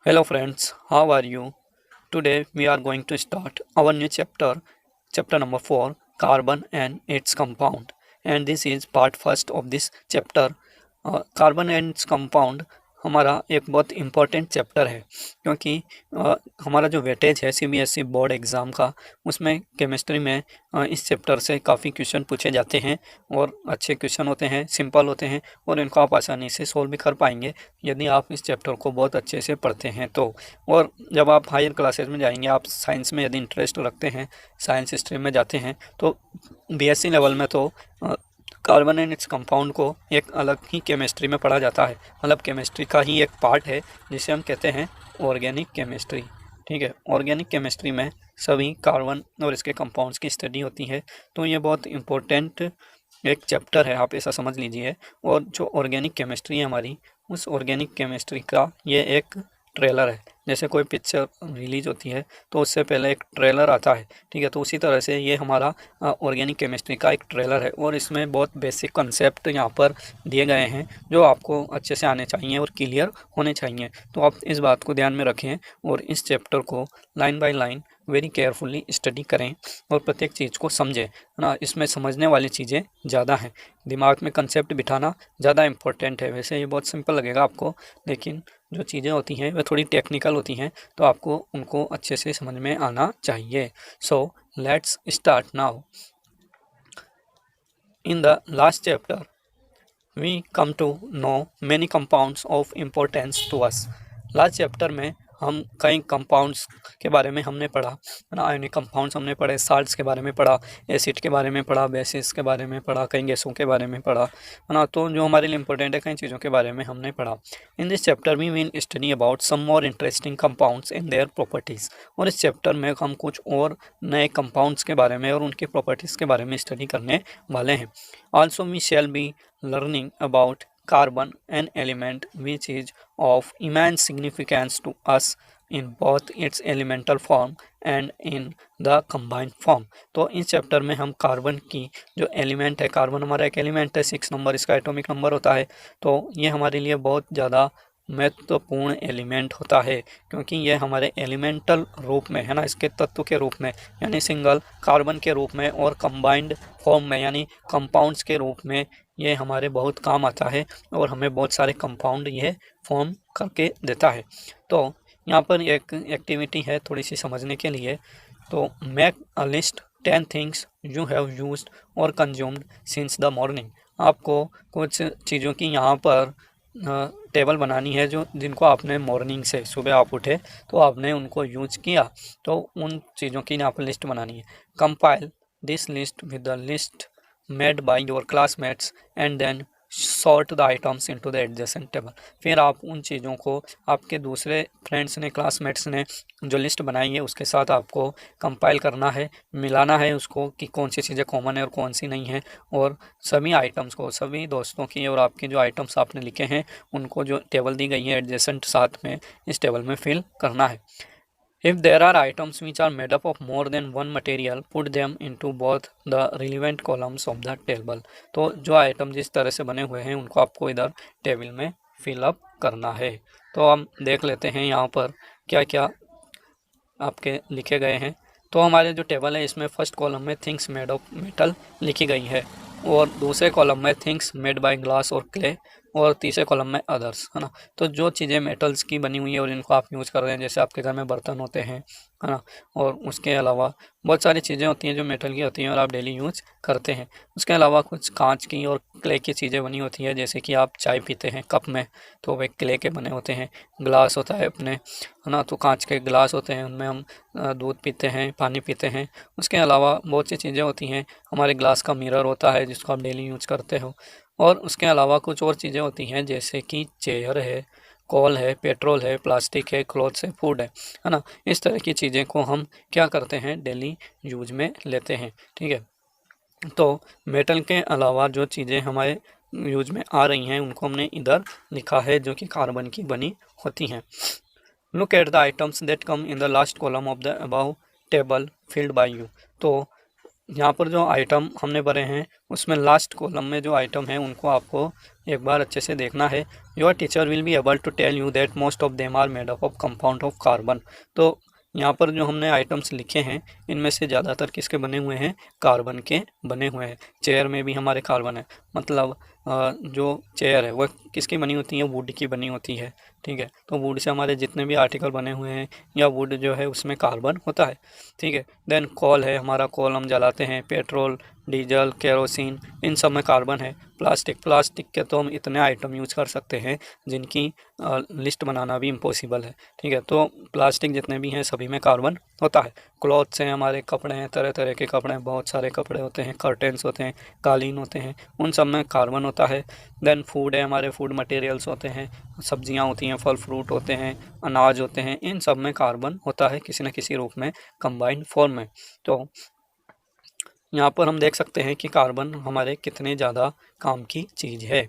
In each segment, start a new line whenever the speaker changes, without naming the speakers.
Hello friends, how are you? Today we are going to start our new chapter, chapter number 4, carbon and its compound. And this is part first of this chapter. Carbon and its compound हमारा एक बहुत important chapter है क्योंकि हमारा जो weightage है CBSE board exam का उसमें केमिस्ट्री में इस चैप्टर से काफ़ी क्वेश्चन पूछे जाते हैं और अच्छे क्वेश्चन होते हैं, सिंपल होते हैं और इनको आप आसानी से सोल्व भी कर पाएंगे यदि आप इस चैप्टर को बहुत अच्छे से पढ़ते हैं तो। और जब आप हायर क्लासेस में जाएंगे, आप साइंस में यदि इंटरेस्ट रखते हैं, साइंस स्ट्रीम में जाते हैं तो बीएससी लेवल में तो कार्बन एंड इट्स कंपाउंड को एक अलग ही केमिस्ट्री में पढ़ा जाता है, मतलब केमिस्ट्री का ही एक पार्ट है जिसे हम कहते हैं ऑर्गेनिक केमिस्ट्री। ठीक है, ऑर्गेनिक केमिस्ट्री में सभी कार्बन और इसके कंपाउंड्स की स्टडी होती है, तो ये बहुत इम्पोर्टेंट एक चैप्टर है, आप ऐसा समझ लीजिए। और जो ऑर्गेनिक केमिस्ट्री है हमारी, उस ऑर्गेनिक केमिस्ट्री का ये एक ट्रेलर है। जैसे कोई पिक्चर रिलीज होती है तो उससे पहले एक ट्रेलर आता है, ठीक है, तो उसी तरह से ये हमारा ऑर्गेनिक केमिस्ट्री का एक ट्रेलर है और इसमें बहुत बेसिक कंसेप्ट यहाँ पर दिए गए हैं जो आपको अच्छे से आने चाहिए और क्लियर होने चाहिए। तो आप इस बात को ध्यान में रखें और इस चैप्टर को line by line very carefully study करें और प्रत्येक चीज़ को समझें ना। इसमें समझने वाली चीज़ें ज़्यादा हैं, दिमाग में कंसेप्ट बिठाना ज़्यादा इम्पोर्टेंट है। वैसे ये बहुत सिंपल लगेगा आपको, लेकिन जो चीज़ें होती हैं वह थोड़ी टेक्निकल होती हैं, तो आपको उनको अच्छे से समझ में आना चाहिए। So let's start now. In the last chapter we come to know many compounds of importance to us. Last chapter में हम कई कंपाउंड्स के बारे में हमने पढ़ा ना, आयनिक कंपाउंड्स हमने पढ़े, साल्ट्स के बारे में पढ़ा, एसिड के बारे में पढ़ा, बेसिस के बारे में पढ़ा, कई गैसों के बारे में पढ़ा, है ना। तो जो हमारे लिए इंपॉर्टेंट है, कई चीज़ों के बारे में हमने पढ़ा। In this chapter we will study about some more interesting compounds and their properties. और इस चैप्टर में हम कुछ और नए कंपाउंड्स के बारे में और उनकी प्रॉपर्टीज़ के बारे में स्टडी करने वाले हैं। Also we shall be learning about carbon, an element which is of immense significance to us in both its elemental form and in the combined form। तो इस चैप्टर में हम कार्बन की जो एलिमेंट है, कार्बन हमारा एक एलिमेंट है, 6 नंबर इसका एटॉमिक नंबर होता है, तो ये हमारे लिए बहुत ज़्यादा महत्वपूर्ण एलिमेंट होता है क्योंकि ये हमारे एलिमेंटल रूप में है ना, इसके तत्व के रूप में यानी सिंगल कार्बन के रूप में और कंबाइंड फॉर्म में यानी कंपाउंड्स के रूप में ये हमारे बहुत काम आता है और हमें बहुत सारे कंपाउंड ये फॉर्म करके देता है। तो यहाँ पर एक एक्टिविटी है थोड़ी सी समझने के लिए, तो make a list 10 things you have used और कंज्यूम्ड सिंस द मॉर्निंग। आपको कुछ चीज़ों की यहाँ पर टेबल बनानी है जो जिनको आपने मॉर्निंग से, सुबह आप उठे तो आपने उनको यूज किया, तो उन चीज़ों की यहाँ पर लिस्ट बनानी है। Compile this list with the list made by your classmates and then sort the items into the adjacent table. फिर आप उन चीज़ों को आपके दूसरे फ्रेंड्स ने, क्लासमेट्स ने जो लिस्ट बनाई है उसके साथ आपको कंपाइल करना है, मिलाना है उसको कि कौन सी चीज़ें कॉमन है और कौन सी नहीं है, और सभी आइटम्स को, सभी दोस्तों की और आपके जो आइटम्स आपने लिखे हैं उनको जो टेबल दी गई है एडजेसेंट साथ में इस टेबल में फिल करना है। If there are items which are made up of more than one material, put them into both the relevant columns of the table। तो जो आइटम जिस तरह से बने हुए हैं उनको आपको इधर टेबल में फिलअप करना है। तो हम देख लेते हैं यहाँ पर क्या क्या आपके लिखे गए हैं। तो हमारे जो टेबल है इसमें फर्स्ट कॉलम में थिंग्स मेड ऑफ मेटल लिखी गई है और दूसरे कॉलम में थिंग्स मेड बाय ग्लास और क्ले और तीसरे कॉलम में अदर्स, है ना। तो जो चीज़ें मेटल्स की बनी हुई है और इनको आप यूज़ कर रहे हैं, जैसे आपके घर में बर्तन होते हैं, है ना, और उसके अलावा बहुत सारी चीज़ें होती हैं जो मेटल की होती हैं और आप डेली यूज करते हैं। उसके अलावा कुछ कांच की और क्ले की चीज़ें बनी होती हैं, जैसे कि आप चाय पीते हैं कप में तो वे क्ले के बने होते हैं। ग्लास होता है अपने, है ना, तो कांच के ग्लास होते हैं, उनमें हम दूध पीते हैं, पानी पीते हैं। उसके अलावा बहुत सी चीज़ें होती हैं, हमारे ग्लास का मिरर होता है जिसको आप डेली यूज करते हो। और उसके अलावा कुछ और चीज़ें होती हैं जैसे कि चेयर है, कॉल है, पेट्रोल है, प्लास्टिक है, क्लॉथ्स है, फूड है ना। इस तरह की चीज़ें को हम क्या करते हैं, डेली यूज में लेते हैं। ठीक है, तो मेटल के अलावा जो चीज़ें हमारे यूज में आ रही हैं उनको हमने इधर लिखा है जो कि कार्बन की बनी होती हैं। Look at the items that come in the last column of the above table filled by you. तो यहाँ पर जो आइटम हमने भरे हैं उसमें लास्ट कॉलम में जो आइटम है उनको आपको एक बार अच्छे से देखना है। Your teacher will be able to tell you that most of them are made up of compound of carbon. तो यहाँ पर जो हमने आइटम्स लिखे हैं इनमें से ज़्यादातर किसके बने हुए हैं, कार्बन के बने हुए हैं। चेयर में भी हमारे कार्बन है, मतलब जो चेयर है वह किसकी बनी होती है, वुड की बनी होती है। ठीक है, तो वुड से हमारे जितने भी आर्टिकल बने हुए हैं या वुड जो है उसमें कार्बन होता है। ठीक है, देन कोल है, हमारा कोल हम जलाते हैं, पेट्रोल, डीजल, केरोसिन, इन सब में कार्बन है। प्लास्टिक के तो हम इतने आइटम यूज कर सकते हैं जिनकी लिस्ट बनाना भी इम्पॉसिबल है। ठीक है, तो प्लास्टिक जितने भी हैं सभी में कार्बन होता है। क्लॉथ्स हैं, हमारे कपड़े हैं, तरह तरह के कपड़े हैं, बहुत सारे कपड़े होते हैं, कर्टेंस होते हैं, कालीन होते हैं, उन सब में कार्बन होता है। देन फूड है, हमारे फूड मटेरियल्स होते हैं, सब्जियां होती हैं, फल फ्रूट होते हैं, अनाज होते हैं, इन सब में कार्बन होता है किसी न किसी रूप में, कंबाइंड फॉर्म में। तो यहाँ पर हम देख सकते हैं कि कार्बन हमारे कितने ज़्यादा काम की चीज़ है।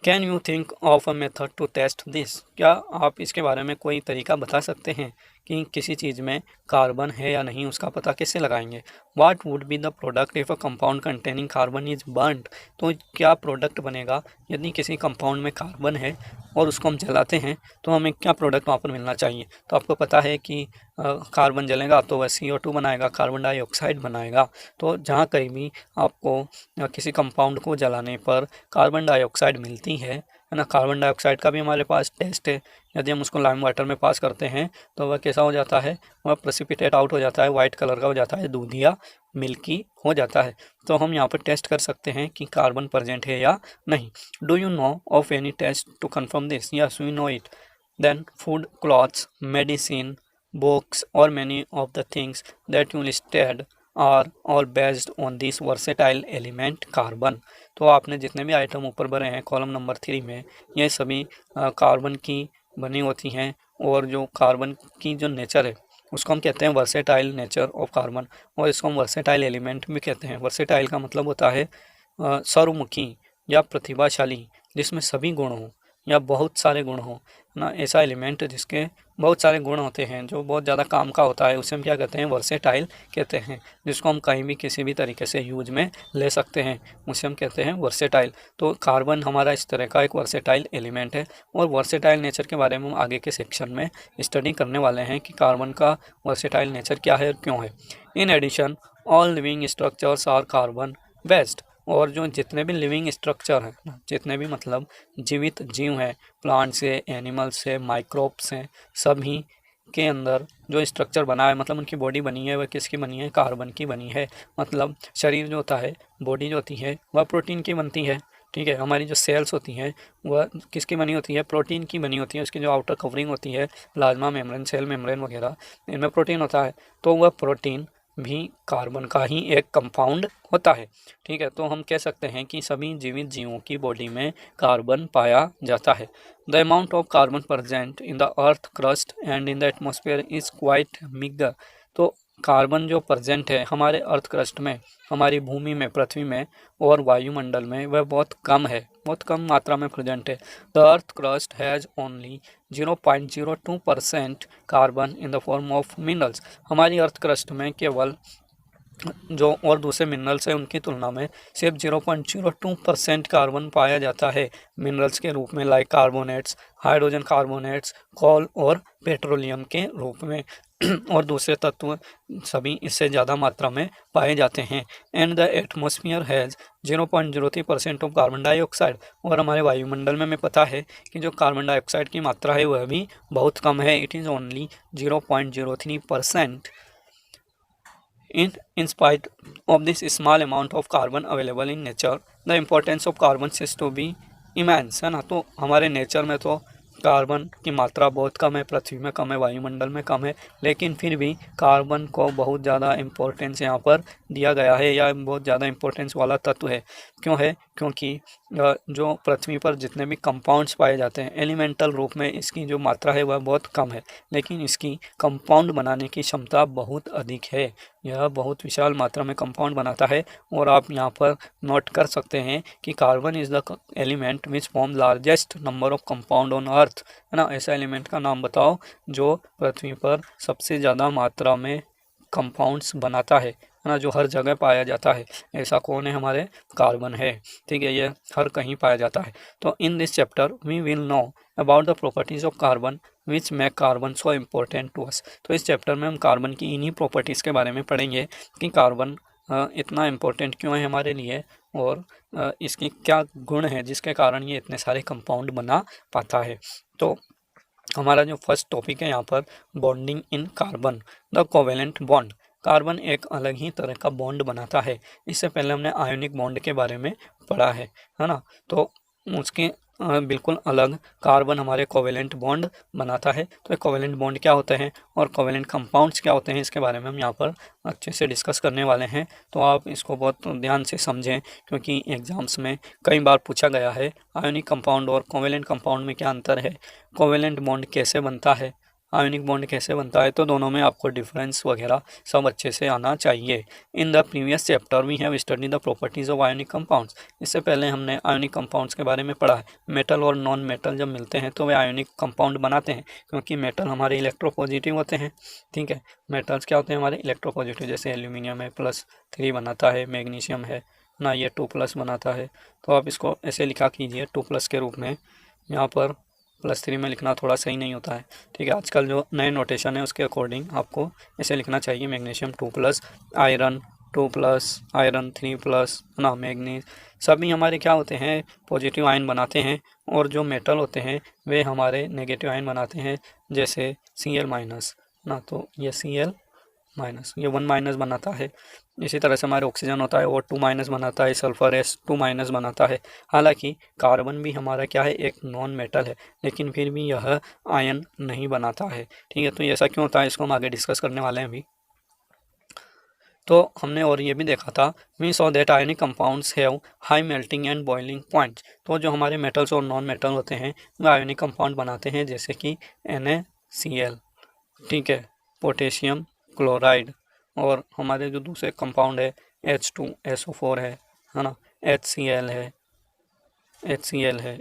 Can you think of a method to test this? क्या आप इसके बारे में कोई तरीका बता सकते हैं कि किसी चीज़ में कार्बन है या नहीं, उसका पता कैसे लगाएंगे? What would be the product if a compound containing carbon is burned? तो क्या प्रोडक्ट बनेगा यदि किसी कंपाउंड में कार्बन है और उसको हम जलाते हैं तो हमें क्या प्रोडक्ट वहाँ पर मिलना चाहिए? तो आपको पता है कि कार्बन जलेगा तो वह CO2 बनाएगा, कार्बन डाइऑक्साइड बनाएगा। तो जहाँ कहीं भी आपको किसी कंपाउंड को जलाने पर कार्बन डाइऑक्साइड मिलती है ना, कार्बन डाइऑक्साइड का भी हमारे पास टेस्ट है। यदि हम उसको लाइम वाटर में पास करते हैं तो वह कैसा हो जाता है, वह प्रेसिपिटेट आउट हो जाता है, वाइट कलर का हो जाता है, दूधिया मिल्की हो जाता है। तो हम यहाँ पर टेस्ट कर सकते हैं कि कार्बन प्रेजेंट है या नहीं। Do you know of any test to confirm this? Yes, we know it. Then food, clothes, medicine, books or many of the things that you listed are all based on this versatile element carbon। तो आपने जितने भी item ऊपर भरे हैं column number 3 में, ये सभी कार्बन की बनी होती हैं। और जो कार्बन की जो नेचर है उसको हम कहते हैं वर्सेटाइल नेचर ऑफ कार्बन, और इसको हम वर्सेटाइल एलिमेंट भी कहते हैं। वर्सेटाइल का मतलब होता है सर्वमुखी या प्रतिभाशाली, जिसमें सभी गुण हों या बहुत सारे गुण हों ना, ऐसा एलिमेंट जिसके बहुत सारे गुण होते हैं, जो बहुत ज़्यादा काम का होता है, उसे हम क्या कहते हैं, वर्सेटाइल कहते हैं। जिसको हम कहीं भी किसी भी तरीके से यूज में ले सकते हैं, उसे हम कहते हैं वर्सेटाइल। तो कार्बन हमारा इस तरह का एक वर्सेटाइल एलिमेंट है, और वर्सेटाइल नेचर के बारे में हम आगे के सेक्शन में स्टडी करने वाले हैं कि कार्बन का वर्सेटाइल नेचर क्या है और क्यों है। In addition all living structures are carbon based. और जो जितने भी लिविंग स्ट्रक्चर हैं, जितने भी मतलब जीवित जीव हैं, प्लांट से, एनिमल से, माइक्रोब्स हैं, सभी के अंदर जो स्ट्रक्चर बना है, मतलब उनकी बॉडी बनी है, वह किसकी बनी है, कार्बन की बनी है। मतलब शरीर जो होता है, बॉडी जो होती है वह प्रोटीन की बनती है। ठीक है, हमारी जो सेल्स होती हैं वह किसकी बनी होती है, प्रोटीन की बनी होती है। उसकी जो आउटर कवरिंग होती है, प्लाज्मा मेम्ब्रेन, सेल मेम्ब्रेन वगैरह, इनमें प्रोटीन होता है। तो वह प्रोटीन भी कार्बन का ही एक कंपाउंड होता है। ठीक है, तो हम कह सकते हैं कि सभी जीवित जीवों की बॉडी में कार्बन पाया जाता है। The amount of carbon present in the earth crust and in the atmosphere is quite meagre. तो कार्बन जो प्रेजेंट है हमारे अर्थ क्रस्ट में, हमारी भूमि में, पृथ्वी में और वायुमंडल में, वह बहुत कम है, बहुत कम मात्रा में प्रेजेंट है। The earth crust has only 0.02% carbon in the form of minerals. हमारी अर्थ क्रस्ट में केवल जो और दूसरे मिनरल्स हैं उनकी तुलना में सिर्फ 0.02% कार्बन पाया जाता है मिनरल्स के रूप में, लाइक कार्बोनेट्स, हाइड्रोजन कार्बोनेट्स, कोल और पेट्रोलियम के रूप में। और दूसरे तत्व सभी इससे ज़्यादा मात्रा में पाए जाते हैं। And the atmosphere has 0.03% of carbon dioxide. और हमारे वायुमंडल में हमें पता है कि जो कार्बन डाइऑक्साइड की मात्रा है वह भी बहुत कम है, it is only 0.03%। In spite of this small amount of carbon available in nature, the importance of carbon is to be immense, है ना। तो हमारे नेचर में तो कार्बन की मात्रा बहुत कम है, पृथ्वी में कम है, वायुमंडल में कम है, लेकिन फिर भी कार्बन को बहुत ज़्यादा इम्पोर्टेंस यहाँ पर दिया गया है, या बहुत ज़्यादा इम्पोर्टेंस वाला तत्व है। क्यों है? क्योंकि जो पृथ्वी पर जितने भी कंपाउंड्स पाए जाते हैं एलिमेंटल रूप में, इसकी जो मात्रा है वह बहुत कम है, लेकिन इसकी कंपाउंड बनाने की क्षमता बहुत अधिक है। यह बहुत विशाल मात्रा में कंपाउंड बनाता है। और आप यहाँ पर नोट कर सकते हैं कि carbon is the element which form largest number of compound on earth, है ना। ऐसा एलिमेंट का नाम बताओ जो पृथ्वी पर सबसे ज़्यादा मात्रा में कंपाउंड्स बनाता है ना, जो हर जगह पाया जाता है, ऐसा कौन है? हमारे कार्बन है। ठीक है, ये हर कहीं पाया जाता है। तो in this chapter we will know about the properties of carbon which make carbon so important to us. तो इस चैप्टर में हम कार्बन की इन्हीं प्रॉपर्टीज़ के बारे में पढ़ेंगे कि कार्बन इतना इम्पोर्टेंट क्यों है हमारे लिए, और इसकी क्या गुण है जिसके कारण ये इतने सारे कंपाउंड बना पाता है। तो हमारा जो फर्स्ट टॉपिक है यहाँ पर, bonding in carbon, the covalent bond. Carbon एक अलग ही तरह का बॉन्ड बनाता है। इससे पहले हमने आयोनिक बॉन्ड के बारे में पढ़ा है ना। तो उसके बिल्कुल अलग कार्बन हमारे कोवेलेंट बॉन्ड बनाता है। तो ये कोवेलेंट बॉन्ड क्या होते हैं और कोवेलेंट कंपाउंड्स क्या होते हैं, इसके बारे में हम यहाँ पर अच्छे से डिस्कस करने वाले हैं। तो आप इसको बहुत ध्यान से समझें, क्योंकि एग्जाम्स में कई बार पूछा गया है आयोनिक कंपाउंड और कोवेलेंट कंपाउंड में क्या अंतर है, कोवेलेंट बॉन्ड कैसे बनता है, आयोनिक बॉन्ड कैसे बनता है। तो दोनों में आपको डिफरेंस वगैरह सब अच्छे से आना चाहिए। In the previous chapter we have study the properties of ionic compounds. इससे पहले हमने आयोनिक कंपाउंड्स के बारे में पढ़ा है। मेटल और नॉन मेटल जब मिलते हैं तो वे आयोनिक कंपाउंड बनाते हैं, क्योंकि मेटल हमारे इलेक्ट्रोपॉजिटिव होते हैं। ठीक है, मेटल्स क्या होते हैं? हमारे इलेक्ट्रोपॉजिटिव, जैसे एल्यूमिनियम है +3 बनाता है, मैग्नीशियम है ना, ये 2+ बनाता है। तो आप इसको ऐसे लिखा कीजिए 2+ के रूप में। यहाँ पर +3 में लिखना थोड़ा सही नहीं होता है। ठीक है, आजकल जो नए नोटेशन है उसके अकॉर्डिंग आपको ऐसे लिखना चाहिए, मैग्नीशियम 2+, आयरन 2+, आयरन 3+ ना, मैग्नीज सभी हमारे क्या होते हैं? पॉजिटिव आयन बनाते हैं। और जो मेटल होते हैं वे हमारे नेगेटिव आयन बनाते हैं, जैसे Cl- ना, तो ये Cl-, ये 1- बनाता है। इसी तरह से हमारे ऑक्सीजन होता है, और 2- बनाता है, सल्फर S2- बनाता है। हालांकि कार्बन भी हमारा क्या है? एक नॉन मेटल है, लेकिन फिर भी यह आयन नहीं बनाता है। ठीक है, तो ऐसा क्यों होता है इसको हम आगे डिस्कस करने वाले हैं अभी। तो हमने और ये भी देखा था, we saw that ionic compounds have high melting and boiling points. तो जो हमारे मेटल्स और नॉन मेटल होते हैं वे आयनिक कंपाउंड बनाते हैं, जैसे कि NaCl, ठीक है, पोटेशियम क्लोराइड, और हमारे जो दूसरे कंपाउंड है H2SO4 है ना, HCl है,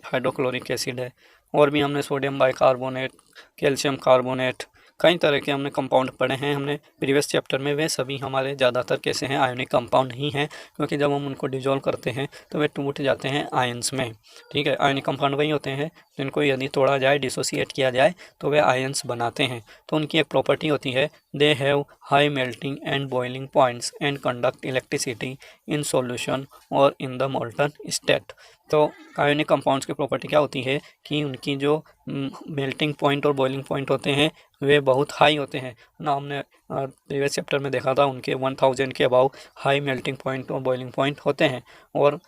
हाइड्रोक्लोरिक एसिड है, और भी हमने सोडियम बाइकार्बोनेट, कैल्शियम कार्बोनेट, कई तरह के हमने कंपाउंड पढ़े हैं हमने प्रीवियस चैप्टर में। वे सभी हमारे ज़्यादातर कैसे हैं? आयोनिक कंपाउंड ही हैं, क्योंकि जब हम उनको डिजोल्व करते हैं तो वे टूट जाते हैं आयंस में। ठीक है, आयोनिक कंपाउंड वही होते हैं जिनको यदि तोड़ा जाए, डिसोसिएट किया जाए, तो वे आयंस बनाते हैं। तो उनकी एक प्रॉपर्टी होती है, they have high melting and boiling points and conduct electricity in solution और इन द मोल्टन स्टेट। तो आयोनिक कंपाउंड्स की प्रॉपर्टी क्या होती है कि उनकी जो मेल्टिंग पॉइंट और बॉइलिंग पॉइंट होते हैं वे बहुत हाई होते हैं ना। हमने प्रीवियस चैप्टर में देखा था, उनके 1000 के अबाव हाई मेल्टिंग पॉइंट और बॉइलिंग पॉइंट होते हैं। और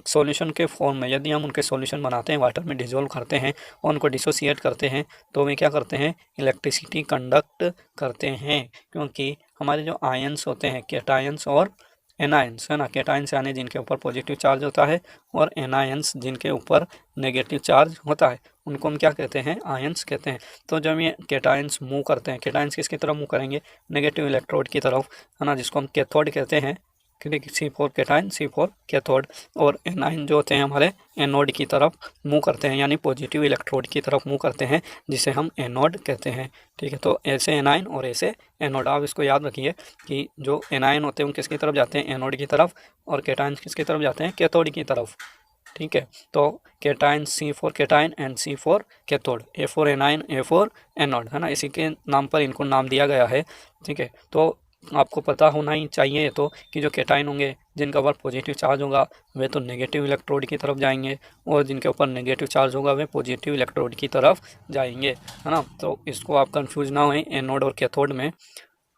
सॉल्यूशन के फॉर्म में यदि हम उनके सॉल्यूशन बनाते हैं, वाटर में डिजोल्व करते हैं और उनको डिसोसिएट करते हैं, तो वे क्या करते हैं? इलेक्ट्रिसिटी कंडक्ट करते हैं, क्योंकि हमारे जो आयंस होते हैं, कैटायंस और एनायंस है ना, कैटायंस यानी जिनके ऊपर पॉजिटिव चार्ज होता है, और एनायंस जिनके ऊपर नेगेटिव चार्ज होता है, उनको हम क्या कहते हैं? आयंस कहते हैं। तो जब ये कैटायंस मूव करते हैं, कैटायंस किसकी तरफ मूव करेंगे? नेगेटिव इलेक्ट्रोड की तरफ, है ना, जिसको हम कैथोड कहते हैं, क्योंकि C4 कैटायन, C4 कैथोड, और एनायन जो होते हैं हमारे एनोड की तरफ मूव करते हैं, यानी पॉजिटिव इलेक्ट्रोड की तरफ मूव करते हैं, जिसे हम एनोड कहते हैं। ठीक है, तो ऐसे एनायन और ऐसे एनोड, आप इसको याद रखिए कि जो एनायन होते हैं वो किसकी तरफ जाते हैं? एनोड की तरफ, और कैटायन किसकी तरफ जाते हैं? कैथोड की तरफ। ठीक है, तो cation C4 cation and C4 cathode, A4 anion, A4 anode, है ना, इसी के नाम पर इनको नाम दिया गया है। ठीक है, तो आपको पता होना ही चाहिए तो कि जो कैटायन होंगे जिनका ऊपर पॉजिटिव चार्ज होगा वे तो नेगेटिव इलेक्ट्रोड की तरफ जाएंगे, और जिनके ऊपर नेगेटिव चार्ज होगा वे पॉजिटिव इलेक्ट्रोड की तरफ जाएंगे, है ना। तो इसको आप कंफ्यूज ना हों एनोड और कैथोड में।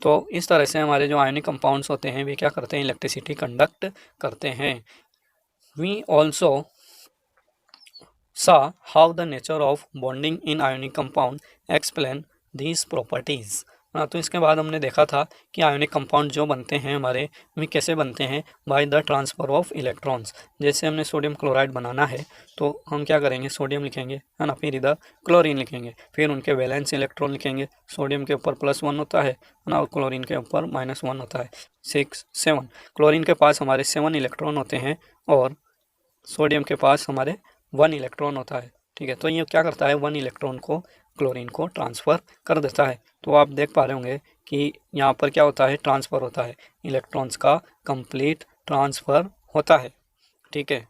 तो इस तरह से हमारे जो आयनिक कंपाउंड्स होते हैं वे क्या करते हैं? इलेक्ट्रिसिटी कंडक्ट करते हैं। We also saw how the nature of bonding in ionic compound explain these properties। तो इसके बाद हमने देखा था कि आयोनिक कंपाउंड जो बनते हैं हमारे, वे कैसे बनते हैं? By the transfer of electrons. जैसे हमने सोडियम क्लोराइड बनाना है तो हम क्या करेंगे? सोडियम लिखेंगे, है ना, फिर इधर क्लोरीन लिखेंगे, फिर उनके वैलेंस इलेक्ट्रॉन लिखेंगे। सोडियम के ऊपर +1 होता है ना, और क्लोरीन के ऊपर -1 होता है, 6 7। क्लोरीन के पास हमारे 7 इलेक्ट्रॉन होते हैं, और सोडियम के पास हमारे 1 इलेक्ट्रॉन होता है। ठीक है, तो ये क्या करता है? 1 इलेक्ट्रॉन को क्लोरीन को ट्रांसफ़र कर देता है। तो आप देख पा रहे होंगे कि यहाँ पर क्या होता है, ट्रांसफ़र होता है, इलेक्ट्रॉन्स का कंप्लीट ट्रांसफ़र होता है। ठीक है,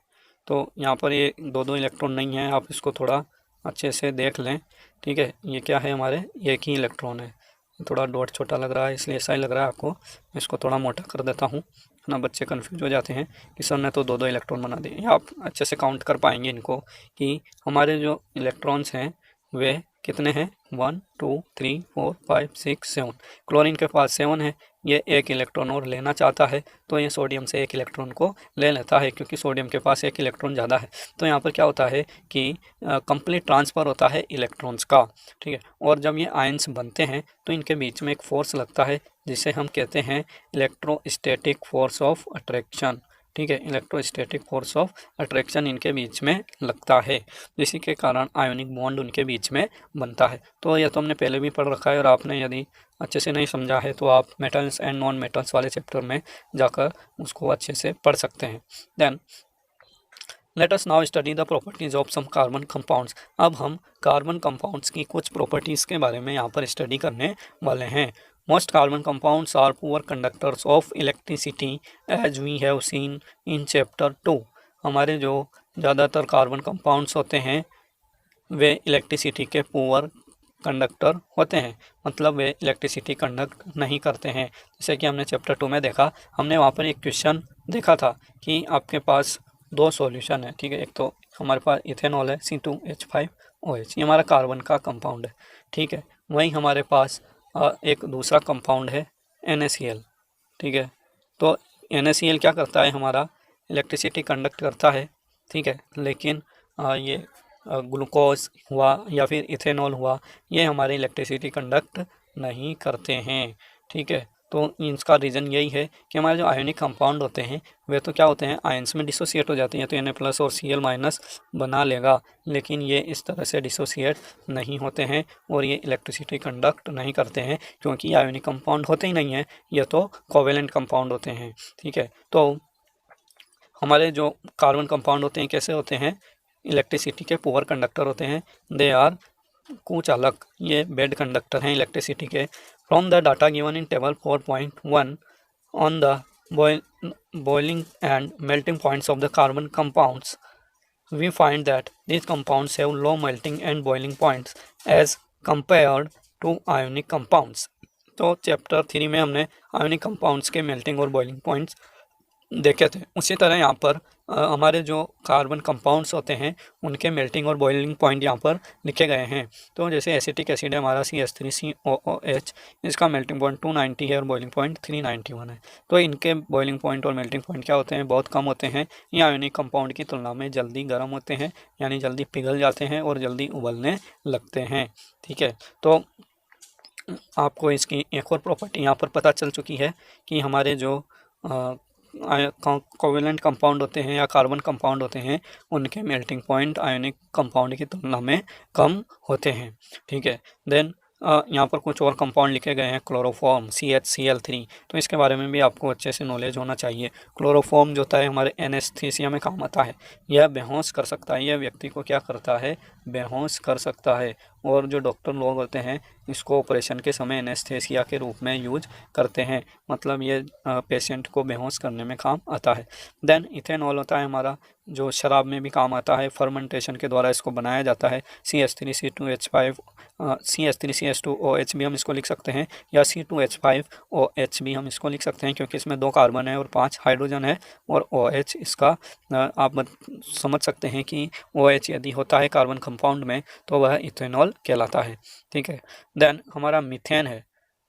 तो यहाँ पर ये दो दो इलेक्ट्रॉन नहीं है, आप इसको थोड़ा अच्छे से देख लें। ठीक है, ये क्या है, हमारे एक ही इलेक्ट्रॉन है। थोड़ा डॉट छोटा लग रहा है इसलिए ऐसा ही लग रहा है आपको, इसको थोड़ा मोटा कर देता हूँ ना। बच्चे कंफ्यूज हो जाते हैं कि सर ने तो दो दो इलेक्ट्रॉन बना दिए। आप अच्छे से काउंट कर पाएंगे इनको कि हमारे जो इलेक्ट्रॉन्स हैं वे कितने हैं, 1 2 3 4 5 6 7। क्लोरीन के पास 7 है, ये एक इलेक्ट्रॉन और लेना चाहता है तो ये सोडियम से एक इलेक्ट्रॉन को ले लेता है, क्योंकि सोडियम के पास एक इलेक्ट्रॉन ज़्यादा है। तो यहाँ पर क्या होता है कि कंप्लीट ट्रांसफ़र होता है इलेक्ट्रॉन्स का। ठीक है, और जब ये आयंस बनते हैं तो इनके बीच में एक फोर्स लगता है जिसे हम कहते हैं इलेक्ट्रोस्टैटिक फोर्स ऑफ अट्रैक्शन। ठीक है, इलेक्ट्रोस्टैटिक फोर्स ऑफ अट्रैक्शन इनके बीच में लगता है, जिसी के कारण आयोनिक बॉन्ड उनके बीच में बनता है। तो यह तो हमने पहले भी पढ़ रखा है, और आपने यदि अच्छे से नहीं समझा है तो आप मेटल्स एंड नॉन मेटल्स वाले चैप्टर में जाकर उसको अच्छे से पढ़ सकते हैं। Then let us now study the properties of some carbon compounds. अब हम कार्बन कंपाउंड्स की कुछ प्रॉपर्टीज़ के बारे में यहाँ पर स्टडी करने वाले हैं। Most carbon compounds are poor conductors of electricity as we have seen in chapter 2। हमारे जो ज़्यादातर कार्बन कंपाउंड्स होते हैं वे इलेक्ट्रिसिटी के पुअर कंडक्टर होते हैं, मतलब वे इलेक्ट्रिसिटी कंडक्ट नहीं करते हैं। जैसे कि हमने चैप्टर 2 में देखा, हमने वहाँ पर एक क्वेश्चन देखा था कि आपके पास दो सॉल्यूशन है। ठीक है, एक तो हमारे पास इथेनॉल है C2H5OH, ये हमारा कार्बन का कंपाउंड है। ठीक है, वहीं हमारे पास एक दूसरा कंपाउंड है NaCl। ठीक है, तो NaCl क्या करता है, हमारा इलेक्ट्रिसिटी कंडक्ट करता है। ठीक है, लेकिन ये ग्लूकोज हुआ या फिर इथेनॉल हुआ, ये हमारे इलेक्ट्रिसिटी कंडक्ट नहीं करते हैं। ठीक है, तो इसका रीज़न यही है कि हमारे जो आयोनिक कंपाउंड होते हैं वे तो क्या होते हैं, आयंस में डिसोसिएट हो जाते हैं, तो Na+ और Cl- बना लेगा, लेकिन ये इस तरह से डिसोसिएट नहीं होते हैं और ये इलेक्ट्रिसिटी कंडक्ट नहीं करते हैं, क्योंकि ये आयोनिक कंपाउंड होते ही नहीं हैं, ये तो कोवेलेंट कंपाउंड होते हैं। ठीक है, तो हमारे जो कार्बन कंपाउंड होते हैं कैसे होते हैं, इलेक्ट्रिसिटी के पुअर कंडक्टर होते हैं। दे आर कुचालक, ये बेड कंडक्टर हैं इलेक्ट्रिसिटी के। From the data given in table 4.1 on the boiling and melting points of the carbon compounds, we find that these compounds have low melting and boiling points as compared to ionic compounds। तो chapter 3 में हमने ionic compounds के melting और boiling points देखे थे। उसी तरह यहाँ पर हमारे जो कार्बन कंपाउंड्स होते हैं उनके मेल्टिंग और बॉइलिंग पॉइंट यहाँ पर लिखे गए हैं। तो जैसे एसिटिक एसिड है हमारा CH3COOH, इसका मेल्टिंग पॉइंट 290 है और बॉइलिंग पॉइंट 391 है। तो इनके बॉइलिंग पॉइंट और मेल्टिंग पॉइंट क्या होते हैं, बहुत कम होते हैं। ये आयोनिक कंपाउंड की तुलना में जल्दी गर्म होते हैं, यानी जल्दी पिघल जाते हैं और जल्दी उबलने लगते हैं। ठीक है, तो आपको इसकी एक और प्रॉपर्टी यहाँ पर पता चल चुकी है कि हमारे जो कोवेलेंट कंपाउंड होते हैं या कार्बन कंपाउंड होते हैं उनके मेल्टिंग पॉइंट आयोनिक कंपाउंड की तुलना में कम होते हैं। ठीक है, देन यहाँ पर कुछ और कंपाउंड लिखे गए हैं, क्लोरोफॉर्म CHCl3, तो इसके बारे में भी आपको अच्छे से नॉलेज होना चाहिए। क्लोरोफॉर्म जो होता है हमारे एनेस्थीसिया में काम आता है, यह बेहोश कर सकता है, यह व्यक्ति को क्या करता है, बेहोश कर सकता है, और जो डॉक्टर लोग होते हैं इसको ऑपरेशन के समय एनेस्थीसिया के रूप में यूज करते हैं, मतलब ये पेशेंट को बेहोश करने में काम आता है। देन इथेनॉल होता है हमारा, जो शराब में भी काम आता है, फर्मेंटेशन के द्वारा इसको बनाया जाता है। CH3CH2OH भी हम इसको लिख सकते हैं, या C2H5OH भी हम इसको लिख सकते हैं, क्योंकि इसमें 2 कार्बन है और 5 हाइड्रोजन है, और OH इसका आप समझ सकते हैं कि OH यदि होता है कार्बन कंपाउंड में तो वह इथेनॉल कहलाता है। ठीक है, देन हमारा मीथेन है।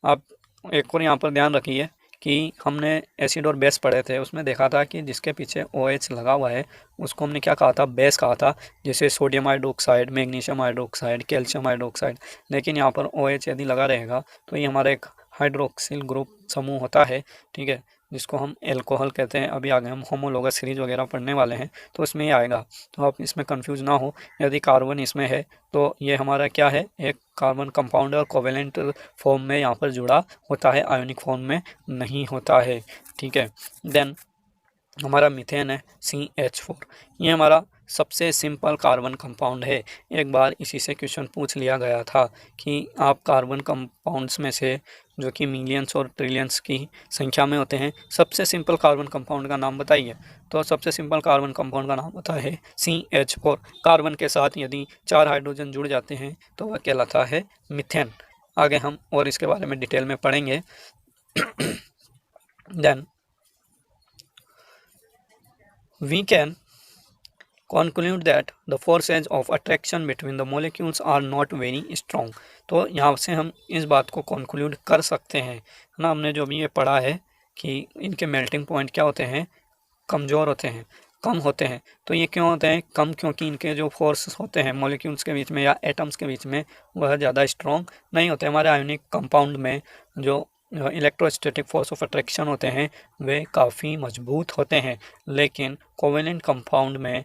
आप एक और यहाँ पर ध्यान रखिए कि हमने एसिड और बेस पढ़े थे, उसमें देखा था कि जिसके पीछे OH लगा हुआ है उसको हमने क्या कहा था, बेस कहा था, जैसे sodium hydroxide, magnesium hydroxide, calcium hydroxide. लेकिन यहाँ पर OH यदि लगा रहेगा तो ये हमारा एक हाइड्रोक्सिल ग्रुप समूह होता है। ठीक है, जिसको हम एल्कोहल कहते हैं। अभी आगे हम होमोलोगस सीरीज वगैरह पढ़ने वाले हैं तो उसमें ये आएगा, तो आप इसमें कंफ्यूज ना हो। यदि कार्बन इसमें है तो ये हमारा क्या है, एक कार्बन कंपाउंड और कोवेलेंट फॉर्म में यहाँ पर जुड़ा होता है, आयोनिक फॉर्म में नहीं होता है। ठीक है, देन हमारा मीथेन है CH4, ये हमारा सबसे सिंपल कार्बन कंपाउंड है। एक बार इसी से क्वेश्चन पूछ लिया गया था कि आप कार्बन कंपाउंड्स में से जो कि मिलियंस और ट्रिलियंस की संख्या में होते हैं, सबसे सिंपल कार्बन कंपाउंड का नाम बताइए। तो सबसे सिंपल कार्बन कंपाउंड का नाम होता है CH4। कार्बन के साथ यदि 4 हाइड्रोजन जुड़ जाते हैं तो वह कहलाता है मीथेन। आगे हम और इसके बारे में डिटेल में पढ़ेंगे। Then we can conclude that the forces of attraction between the molecules are not very strong। तो यहाँ से हम इस बात को conclude कर सकते हैं, है ना। हमने जो भी ये पढ़ा है कि इनके मेल्टिंग पॉइंट क्या होते हैं, कमज़ोर होते हैं, कम होते हैं। तो ये क्यों होते हैं कम? क्योंकि इनके जो फोर्स होते हैं मॉलिक्यूल्स के बीच में या एटम्स के बीच में, वह ज़्यादा स्ट्रॉन्ग नहीं होते। हमारे आयोनिक कंपाउंड में जो इलेक्ट्रोस्टैटिक फोर्स ऑफ अट्रैक्शन होते हैं वे काफ़ी मजबूत होते हैं, लेकिन कोवेलेंट कंपाउंड में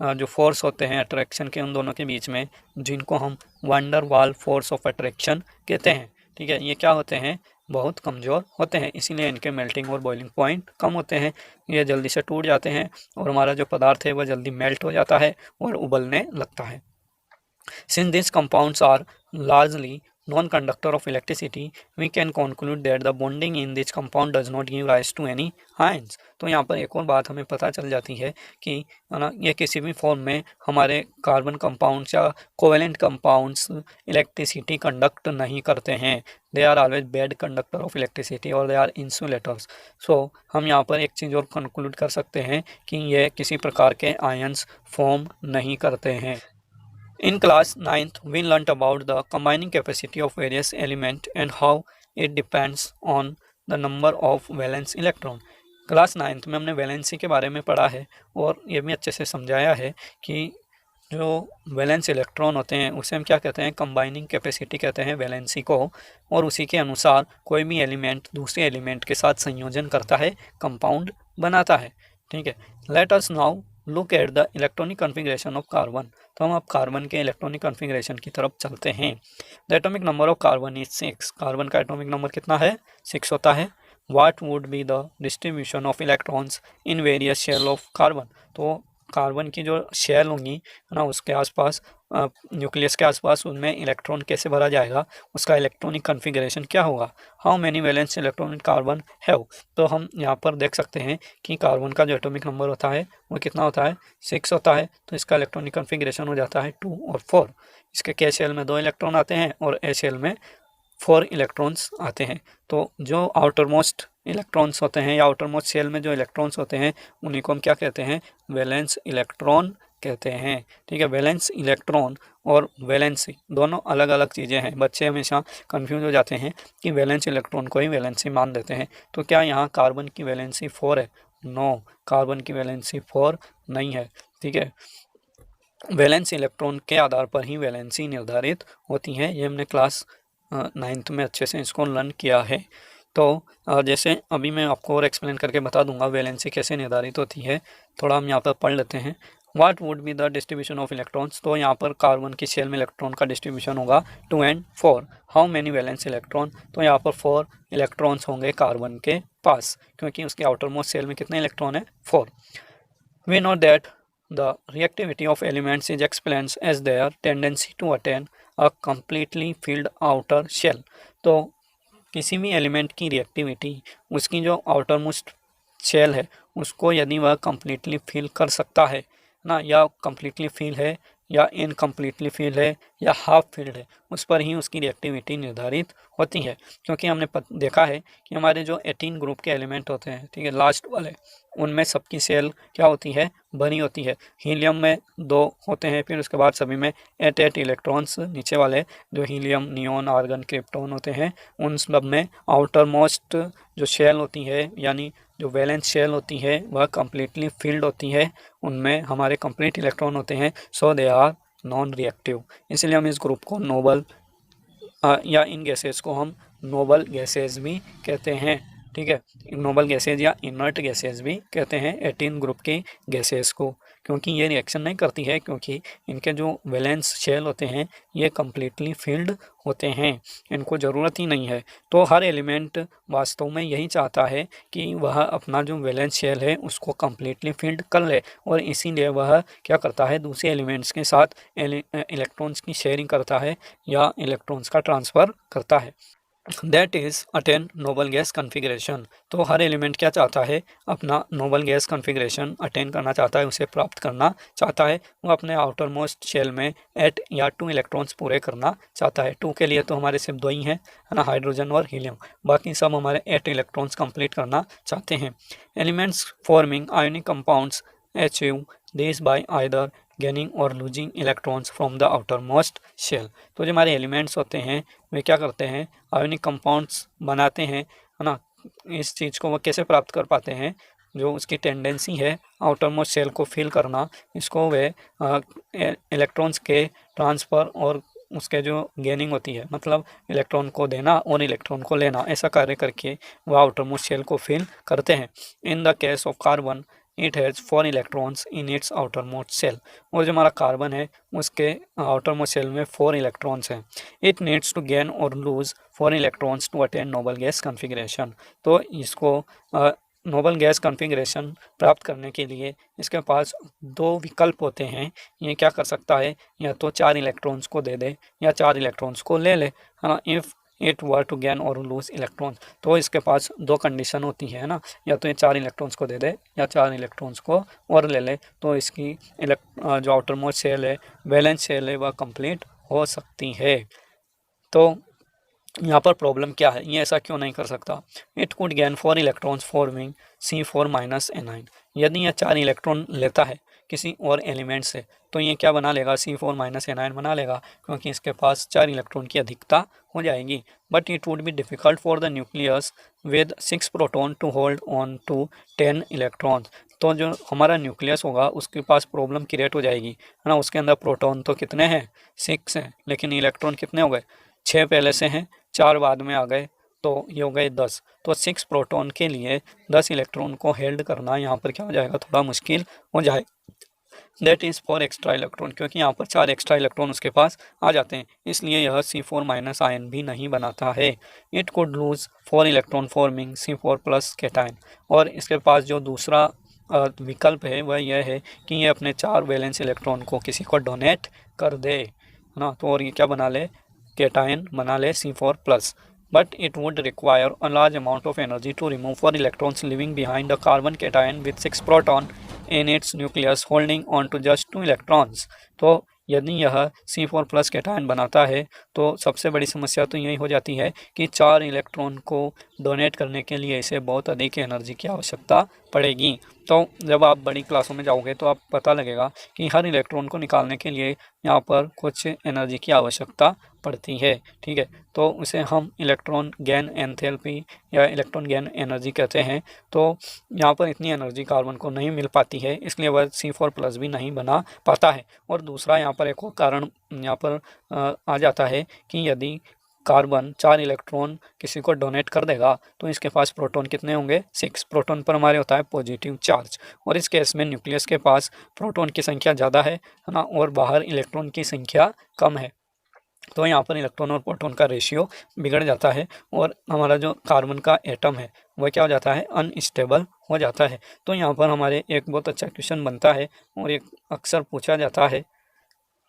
जो फोर्स होते हैं अट्रैक्शन के उन दोनों के बीच में, जिनको हम वंडर वाल फोर्स ऑफ अट्रैक्शन कहते हैं, ठीक है, ये क्या होते हैं, बहुत कमज़ोर होते हैं। इसीलिए इनके मेल्टिंग और बॉइलिंग पॉइंट कम होते हैं। ये जल्दी से टूट जाते हैं और हमारा जो पदार्थ है वह जल्दी मेल्ट हो जाता है और उबलने लगता है। Since these compounds are largely non-conductor of electricity, we can conclude that the bonding in this compound does not give rise to any ions। तो यहाँ पर एक और बात हमें पता चल जाती है कि ना ये किसी भी फॉर्म में हमारे कार्बन कंपाउंड्स या कोवेलेंट कंपाउंड्स इलेक्ट्रिसिटी कंडक्ट नहीं करते हैं। They are always bad conductor of electricity और दे आर इंसुलेटर्स। सो हम यहाँ पर एक चीज़ और कंक्लूड कर सकते हैं कि ये किसी प्रकार के आयंस फॉर्म नहीं करते हैं। In class 9th, we learnt about the combining capacity of various elements and how it depends on the number of valence electron। Class 9th में हमने वैलेंसी के बारे में पढ़ा है और ये भी अच्छे से समझाया है कि जो वैलेंस इलेक्ट्रॉन होते हैं उसे हम क्या कहते हैं, कंबाइनिंग कैपेसिटी कहते हैं वैलेंसी को, और उसी के अनुसार कोई भी एलिमेंट दूसरे एलिमेंट के साथ संयोजन करता है, कंपाउंड बनाता है, ठीक है। Late us now look at the electronic configuration of carbon. तो हम अब कार्बन के इलेक्ट्रॉनिक कॉन्फ़िगरेशन की तरफ चलते हैं। The atomic number of carbon is 6। Carbon का एटॉमिक नंबर कितना है, 6 होता है। What would be the distribution of electrons in various shell of carbon. तो कार्बन की जो शेल होंगी है ना, उसके आसपास न्यूक्लियस के आसपास उनमें इलेक्ट्रॉन कैसे भरा जाएगा, उसका इलेक्ट्रॉनिक कॉन्फ़िगरेशन क्या होगा। How many valence electron in carbon have. तो हम यहाँ पर देख सकते हैं कि कार्बन का जो एटॉमिक नंबर होता है वो कितना होता है, 6 होता है। तो इसका इलेक्ट्रॉनिक कॉन्फ़िगरेशन हो जाता है 2 और 4। इसके के शेल में 2 इलेक्ट्रॉन आते हैं और ए शेल में 4 इलेक्ट्रॉन्स आते हैं। तो जो आउटर मोस्ट इलेक्ट्रॉन्स होते हैं या आउटर मोस्ट शेल में जो इलेक्ट्रॉन्स होते हैं उन्हीं को हम क्या कहते हैं, वैलेंस इलेक्ट्रॉन कहते हैं, ठीक है। वैलेंस इलेक्ट्रॉन और वैलेंसी दोनों अलग अलग चीज़ें हैं। बच्चे हमेशा कंफ्यूज हो जाते हैं कि वैलेंस इलेक्ट्रॉन को ही वैलेंसी मान देते हैं। तो क्या यहाँ कार्बन की वैलेंसी 4 है? नो, कार्बन की वैलेंसी 4 नहीं है, ठीक है। वैलेंस इलेक्ट्रॉन के आधार पर ही वैलेंसी निर्धारित होती है। ये हमने क्लास 9th में अच्छे से इसको लर्न किया है। तो जैसे अभी मैं आपको और एक्सप्लेन करके बता दूंगा वैलेंसी कैसे निर्धारित होती है, थोड़ा हम यहाँ पर पढ़ लेते हैं। What would be the distribution of electrons. तो यहाँ पर कार्बन की शेल में इलेक्ट्रॉन का डिस्ट्रीब्यूशन होगा 2 and 4। How many valence electron. तो यहाँ पर 4 इलेक्ट्रॉन्स होंगे कार्बन के पास, क्योंकि उसके आउटर मोस्ट शेल में कितने इलेक्ट्रॉन है, 4। We know that the reactivity of elements is explained as their tendency to attain a completely filled outer shell. तो किसी भी एलिमेंट की रिएक्टिविटी उसकी जो आउटर मोस्ट शेल है उसको यदि वह कम्प्लीटली फिल कर सकता है ना, या कम्प्लीटली फिल है या इनकम्प्लीटली फिल है या हाफ फिल्ड है, उस पर ही उसकी रिएक्टिविटी निर्धारित होती है। क्योंकि हमने देखा है कि हमारे जो 18 ग्रुप के एलिमेंट होते हैं, ठीक है, लास्ट वाले, उनमें सबकी सेल क्या होती है, भरी होती है। हीलियम में 2 होते हैं, फिर उसके बाद सभी में 8 इलेक्ट्रॉन्स, नीचे वाले जो हीलियम, नियोन, आर्गन, क्रिप्टॉन होते हैं, उन सब में आउटर मोस्ट जो शेल होती है यानी जो वैलेंस शेल होती है वह कम्प्लीटली फिल्ड होती है, उनमें हमारे कंप्लीट इलेक्ट्रॉन होते हैं। सो दे आर नॉन रिएक्टिव। इसलिए हम इस ग्रुप को नोबल या इन गैसेज को हम नोबल गैसेज भी कहते हैं, ठीक है। नोबल गैसेज या इनर्ट गैसेज भी कहते हैं 18 ग्रुप की गैसेज को, क्योंकि ये रिएक्शन नहीं करती है, क्योंकि इनके जो वैलेंस शेल होते हैं ये कम्प्लीटली फिल्ड होते हैं, इनको ज़रूरत ही नहीं है। तो हर एलिमेंट वास्तव में यही चाहता है कि वह अपना जो वैलेंस शेल है उसको कम्प्लीटली फिल्ड कर ले, और इसीलिए वह क्या करता है, दूसरे एलिमेंट्स के साथ इलेक्ट्रॉन्स की शेयरिंग करता है या इलेक्ट्रॉन्स का ट्रांसफ़र करता है। That is attain noble gas configuration. तो हर एलिमेंट क्या चाहता है, अपना नोबल गैस कन्फिग्रेशन अटेन करना चाहता है, उसे प्राप्त करना चाहता है। वो अपने आउटर मोस्ट शेल में 8 या 2 इलेक्ट्रॉन्स पूरे करना चाहता है। 2 के लिए तो हमारे सिर्फ 2 ही हैं, है ना, हाइड्रोजन और हीलियम। बाकी सब हमारे 8 इलेक्ट्रॉन्स कंप्लीट करना चाहते हैं। Elements forming ionic compounds achieve this by either gaining or losing electrons from the outer most shell. तो जो हमारे एलिमेंट्स होते हैं वे क्या करते हैं, आयोनिक कंपाउंड्स बनाते हैं, है ना। इस चीज़ को वो कैसे प्राप्त कर पाते हैं, जो उसकी टेंडेंसी है आउटर मोस्ट शेल को फिल करना, इसको वे इलेक्ट्रॉन्स के ट्रांसफ़र और उसके जो गेनिंग होती है, मतलब इलेक्ट्रॉन को देना और इलेक्ट्रॉन को लेना, ऐसा कार्य करके वह आउटर मोस्ट शेल को फिल करते हैं। In the case of carbon it has 4 electrons in its outer most shell. और जो हमारा कार्बन है उसके आउटर मोस्ट शेल में 4 इलेक्ट्रॉन्स हैं। It needs to gain or lose 4 electrons to attain noble gas configuration. तो इसको नोबल गैस कन्फिग्रेशन प्राप्त करने के लिए इसके पास 2 विकल्प होते हैं। ये क्या कर सकता है, या तो 4 इलेक्ट्रॉन्स को दे दे या 4 इलेक्ट्रॉन्स को ले ले, है ना। If it were to gain or lose electrons, तो इसके पास 2 कंडीशन होती है ना, या तो ये 4 इलेक्ट्रॉन्स को दे दे या 4 इलेक्ट्रॉन्स को और ले ले, तो इसकी जो आउटर मोस्ट शेल है, वैलेंस शेल है, वह कंप्लीट हो सकती है। तो यहाँ पर प्रॉब्लम क्या है, ये ऐसा क्यों नहीं कर सकता। It could gain 4 electrons forming C4 minus Ni। यदि यह 4 इलेक्ट्रॉन लेता है किसी और एलिमेंट से, तो ये क्या बना लेगा, C4 माइनस Ni बना लेगा, क्योंकि इसके पास 4 इलेक्ट्रॉन की अधिकता हो जाएगी। But it would be difficult for the nucleus with 6 proton to hold on to 10 electrons. तो जो हमारा न्यूक्लियस होगा उसके पास प्रॉब्लम क्रिएट हो जाएगी, है ना। उसके अंदर प्रोटॉन तो कितने हैं, 6 हैं, लेकिन इलेक्ट्रॉन कितने हो गए, 6 पहले से हैं, 4 बाद में आ गए, तो ये हो गए 10। तो 6 प्रोटॉन के लिए 10 इलेक्ट्रॉन को हेल्ड करना यहाँ पर क्या हो जाएगा, थोड़ा मुश्किल हो जाए। दैट इज़ 4 एक्स्ट्रा इलेक्ट्रॉन, क्योंकि यहाँ पर 4 एक्स्ट्रा इलेक्ट्रॉन उसके पास आ जाते हैं, इसलिए यह C4 माइनस आयन भी नहीं बनाता है। It could lose 4 electron forming C4 plus cation. और इसके पास जो दूसरा विकल्प है वह यह है कि ये अपने 4 वैलेंस इलेक्ट्रॉन को किसी को डोनेट कर दे, है ना। तो और ये क्या बना ले, कैटायन बना ले C4 plus. But it would require a large amount of energy to remove 4 electrons leaving behind a carbon cation with 6 proton in its nucleus holding on to just 2 electrons। तो यदि यह C4 प्लस कैटायन बनाता है तो सबसे बड़ी समस्या तो यही हो जाती है कि 4 इलेक्ट्रॉन को डोनेट करने के लिए इसे बहुत अधिक एनर्जी की आवश्यकता पड़ेगी। तो जब आप बड़ी क्लासों में जाओगे तो आप पता लगेगा कि हर इलेक्ट्रॉन को निकालने के लिए यहाँ पर कुछ एनर्जी की आवश्यकता पड़ती है, ठीक है। तो उसे हम इलेक्ट्रॉन गेन एंथैल्पी या इलेक्ट्रॉन गेन एनर्जी कहते हैं। तो यहाँ पर इतनी एनर्जी कार्बन को नहीं मिल पाती है, इसलिए वह C4 प्लस भी नहीं बना पाता है। और दूसरा यहाँ पर एक और कारण यहाँ पर आ जाता है कि यदि कार्बन 4 इलेक्ट्रॉन किसी को डोनेट कर देगा तो इसके पास प्रोटॉन कितने होंगे, 6। प्रोटॉन पर हमारे होता है पॉजिटिव चार्ज, और इस केस में न्यूक्लियस के पास प्रोटॉन की संख्या ज़्यादा है ना, और बाहर इलेक्ट्रॉन की संख्या कम है। तो यहाँ पर इलेक्ट्रॉन और प्रोटॉन का रेशियो बिगड़ जाता है और हमारा जो कार्बन का एटम है वह क्या हो जाता है, अनस्टेबल हो जाता है। तो यहाँ पर हमारे एक बहुत अच्छा क्वेश्चन बनता है और एक अक्सर पूछा जाता है,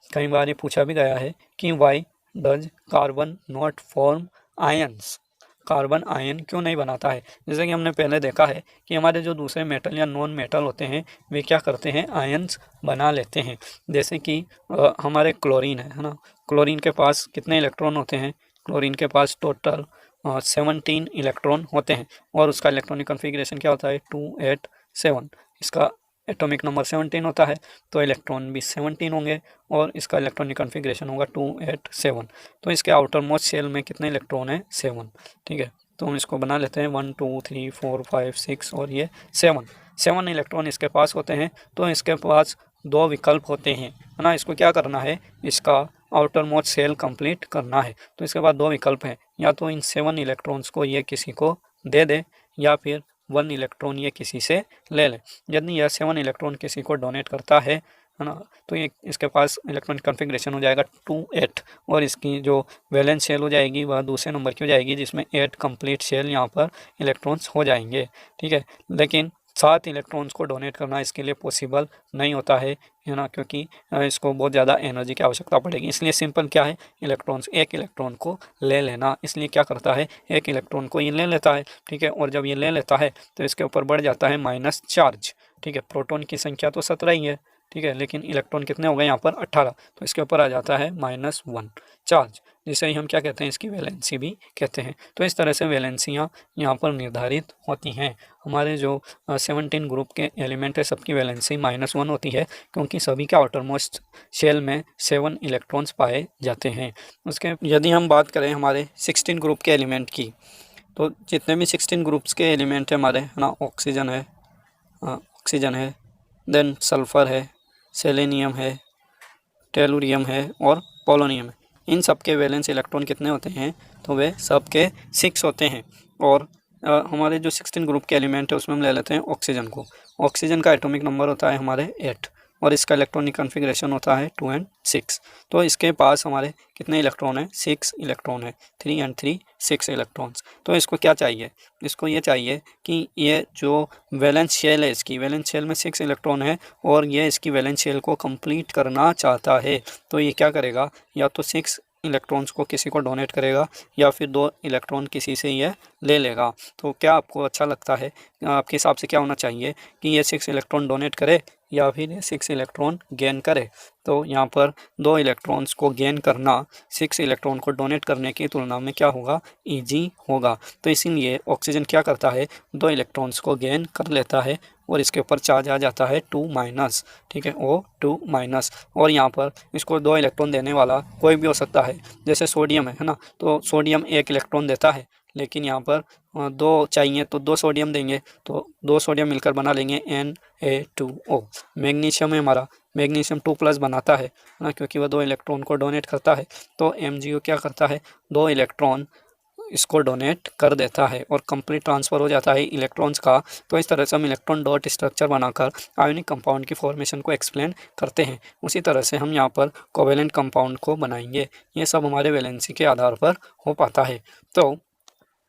कई बार ये पूछा भी गया है कि why does carbon not form ions. Carbon ion क्यों नहीं बनाता है। जैसे कि हमने पहले देखा है कि हमारे जो दूसरे मेटल या नॉन मेटल होते हैं वे क्या करते हैं, आयंस बना लेते हैं। जैसे कि हमारे क्लोरीन है ना, क्लोरीन के पास कितने इलेक्ट्रॉन होते हैं, क्लोरीन के पास टोटल 17 इलेक्ट्रॉन होते हैं और उसका इलेक्ट्रॉनिक कॉन्फ़िगरेशन क्या होता है, 287। इसका एटॉमिक नंबर 17 होता है तो इलेक्ट्रॉन भी 17 होंगे और इसका इलेक्ट्रॉनिक कॉन्फ़िगरेशन होगा 287। तो इसके आउटर मोस्ट शेल में कितने इलेक्ट्रॉन है, 7, ठीक है। तो हम इसको बना लेते हैं 1 2 3 4 5 6 और ये 7 इलेक्ट्रॉन इसके पास होते हैं। तो इसके पास 2 विकल्प होते हैं, है ना। इसको क्या करना है, इसका आउटर मोस्ट शेल कंप्लीट करना है। तो इसके बाद 2 विकल्प हैं, या तो इन 7 इलेक्ट्रॉन्स को ये किसी को दे दे या फिर 1 इलेक्ट्रॉन ये किसी से ले ले। यदि यह 7 इलेक्ट्रॉन किसी को डोनेट करता है ना, तो ये इसके पास इलेक्ट्रॉनिक कॉन्फ़िगरेशन हो जाएगा 2 8 और इसकी जो वैलेंस शेल हो जाएगी वह दूसरे नंबर की हो जाएगी, जिसमें 8 कंप्लीट शेल यहाँ पर इलेक्ट्रॉन्स हो जाएंगे। ठीक है, लेकिन 7 इलेक्ट्रॉन्स को डोनेट करना इसके लिए पॉसिबल नहीं होता है ना, क्योंकि इसको बहुत ज़्यादा एनर्जी की आवश्यकता पड़ेगी। इसलिए सिंपल क्या है, इलेक्ट्रॉन्स एक इलेक्ट्रॉन को ले लेना। इसलिए क्या करता है, एक इलेक्ट्रॉन को ये ले लेता है। ठीक है, और जब ये ले लेता है तो इसके ऊपर बढ़ जाता है माइनस चार्ज। ठीक है, प्रोटॉन की संख्या तो 17 ही है, ठीक है, लेकिन इलेक्ट्रॉन कितने हो गए यहाँ पर 18, तो इसके ऊपर आ जाता है -1 चार्ज, जिसे हम क्या कहते हैं, इसकी वैलेंसी भी कहते हैं। तो इस तरह से वैलेंसियाँ यहाँ पर निर्धारित होती हैं। हमारे जो 17 ग्रुप के एलिमेंट है सबकी वैलेंसी -1 होती है, क्योंकि सभी के आउटरमोस्ट शेल में 7 इलेक्ट्रॉन्स पाए जाते हैं। उसके यदि हम बात करें हमारे 16 ग्रुप के एलिमेंट की, तो जितने भी 16 ग्रुप्स के एलिमेंट है हमारे ना, ऑक्सीजन है, देन सल्फ़र है, सेलेनियम है, टेलुरियम है और पोलोनियम है। इन सब के वैलेंस इलेक्ट्रॉन कितने होते हैं, तो वे सब के 6 होते हैं। और हमारे जो 16 ग्रुप के एलिमेंट है उसमें हम ले लेते हैं ऑक्सीजन को। ऑक्सीजन का एटॉमिक नंबर होता है हमारे 8 और इसका इलेक्ट्रॉनिक कॉन्फ़िगरेशन होता है 2 and 6। तो इसके पास हमारे कितने इलेक्ट्रॉन है, 6 इलेक्ट्रॉन है, 3 and 3 6 इलेक्ट्रॉन्स। तो इसको क्या चाहिए, इसको ये चाहिए कि ये जो वैलेंस शेल है, इसकी वैलेंस शेल में 6 इलेक्ट्रॉन है और ये इसकी वैलेंस शेल को कंप्लीट करना चाहता है। तो ये क्या करेगा, या तो 6 इलेक्ट्रॉन्स को किसी को डोनेट करेगा या फिर 2 इलेक्ट्रॉन किसी से ये ले लेगा। तो क्या आपको अच्छा लगता है, आपके हिसाब से क्या होना चाहिए कि ये 6 इलेक्ट्रॉन डोनेट करे या फिर ये 6 इलेक्ट्रॉन गेन करे? तो यहाँ पर 2 इलेक्ट्रॉन्स को गेन करना 6 इलेक्ट्रॉन को डोनेट करने की तुलना में क्या होगा, ईजी होगा। तो इसीलिए ऑक्सीजन क्या करता है, 2 इलेक्ट्रॉन्स को गेन कर लेता है और इसके ऊपर चार्ज आ जाता है 2-। ठीक है, O2-। और यहाँ पर इसको 2 इलेक्ट्रॉन देने वाला कोई भी हो सकता है, जैसे सोडियम है ना, तो सोडियम 1 इलेक्ट्रॉन देता है, लेकिन यहाँ पर 2 चाहिए तो 2 सोडियम देंगे, तो 2 सोडियम मिलकर बना लेंगे Na2O। मैग्नीशियम है हमारा, मैग्नीशियम 2+ बनाता है ना, क्योंकि वह 2 इलेक्ट्रॉन को डोनेट करता है। तो MgO क्या करता है, 2 इलेक्ट्रॉन इसको डोनेट कर देता है और कंप्लीट ट्रांसफ़र हो जाता है इलेक्ट्रॉन्स का। तो इस तरह से हम इलेक्ट्रॉन डॉट स्ट्रक्चर बनाकर आयोनिक कंपाउंड की फॉर्मेशन को एक्सप्लेन करते हैं। उसी तरह से हम यहाँ पर कोवेलेंट कंपाउंड को बनाएंगे। ये सब हमारे वैलेंसी के आधार पर हो पाता है। तो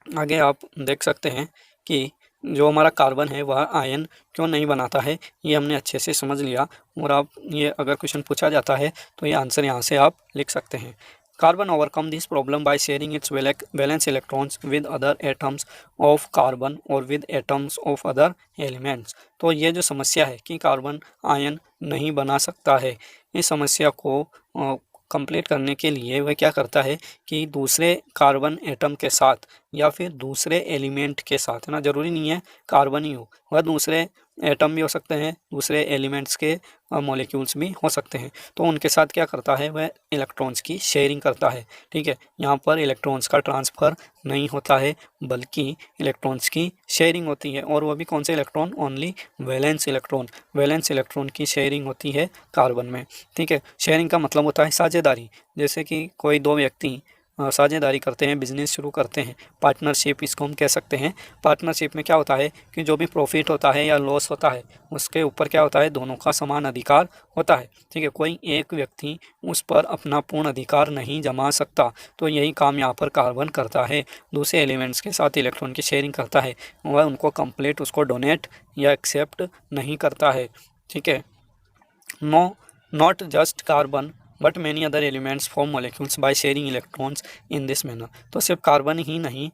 आगे आप देख सकते हैं कि जो हमारा कार्बन है वह आयन क्यों नहीं बनाता है, ये हमने अच्छे से समझ लिया। और आप ये अगर क्वेश्चन पूछा जाता है तो ये आंसर यहाँ से आप लिख सकते हैं। Carbon overcome this problem by sharing its valence electrons with other atoms of carbon or with atoms of other elements। तो ये जो समस्या है कि कार्बन आयन नहीं बना सकता है, इस समस्या को कंप्लीट करने के लिए वह क्या करता है कि दूसरे कार्बन एटम के साथ या फिर दूसरे एलिमेंट के साथ, है ना, ज़रूरी नहीं है कार्बन ही हो, वह दूसरे एटम भी हो सकते हैं, दूसरे एलिमेंट्स के मॉलिक्यूल्स भी हो सकते हैं। तो उनके साथ क्या करता है, वह इलेक्ट्रॉन्स की शेयरिंग करता है। ठीक है, यहाँ पर इलेक्ट्रॉन्स का ट्रांसफ़र नहीं होता है बल्कि इलेक्ट्रॉन्स की शेयरिंग होती है। और वह भी कौन से electron, only valence electron. Valence electron की शेयरिंग होती है कार्बन में। ठीक है, शेयरिंग का मतलब होता है साझेदारी। जैसे कि कोई 2 व्यक्ति साझेदारी करते हैं, बिजनेस शुरू करते हैं, पार्टनरशिप इसको हम कह सकते हैं। पार्टनरशिप में क्या होता है कि जो भी प्रॉफिट होता है या लॉस होता है उसके ऊपर क्या होता है, दोनों का समान अधिकार होता है। ठीक है, कोई एक व्यक्ति उस पर अपना पूर्ण अधिकार नहीं जमा सकता। तो यही काम यहाँ पर कार्बन करता है, दूसरे एलिमेंट्स के साथ इलेक्ट्रॉन की शेयरिंग करता है, वह उनको कंप्लीट उसको डोनेट या एक्सेप्ट नहीं करता है। ठीक है, not just carbon but many other elements form molecules by sharing electrons in this manner. तो सिर्फ कार्बन ही नहीं,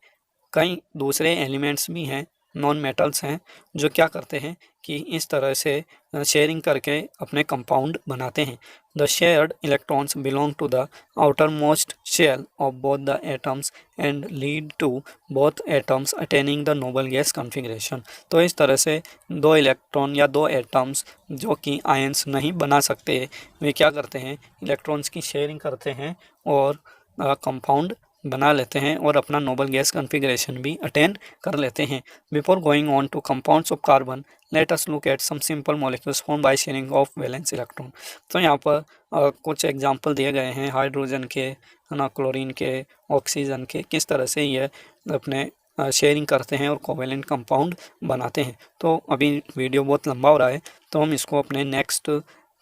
कई दूसरे एलिमेंट्स भी हैं, नॉन मेटल्स हैं, जो क्या करते हैं कि इस तरह से शेयरिंग करके अपने कंपाउंड बनाते हैं। The shared electrons belong to the outer most shell of both the atoms and lead to both atoms attaining the noble gas configuration. तो इस तरह से 2 इलेक्ट्रॉन या 2 एटम्स जो कि आयंस नहीं बना सकते, वे क्या करते हैं, इलेक्ट्रॉन्स की शेयरिंग करते हैं और कंपाउंड बना लेते हैं और अपना नोबल गैस कॉन्फ़िगरेशन भी अटेन कर लेते हैं। Before going on to compounds of carbon, let us look at some simple molecules form by sharing of valence electron. तो यहाँ पर कुछ एग्जांपल दिए गए हैं हाइड्रोजन के, है ना, क्लोरीन के, ऑक्सीजन के, किस तरह से ये अपने शेयरिंग करते हैं और कोवेलेंट कंपाउंड बनाते हैं। तो अभी वीडियो बहुत लंबा हो रहा है, तो हम इसको अपने नेक्स्ट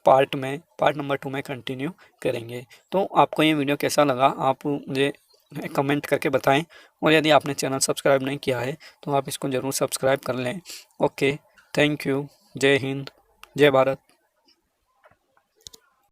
पार्ट नंबर 2 में कंटिन्यू करेंगे। तो आपको ये वीडियो कैसा लगा आप मुझे कमेंट करके बताएं, और यदि आपने चैनल सब्सक्राइब नहीं किया है तो आप इसको ज़रूर सब्सक्राइब कर लें। Okay, thank you. जय हिंद, जय भारत।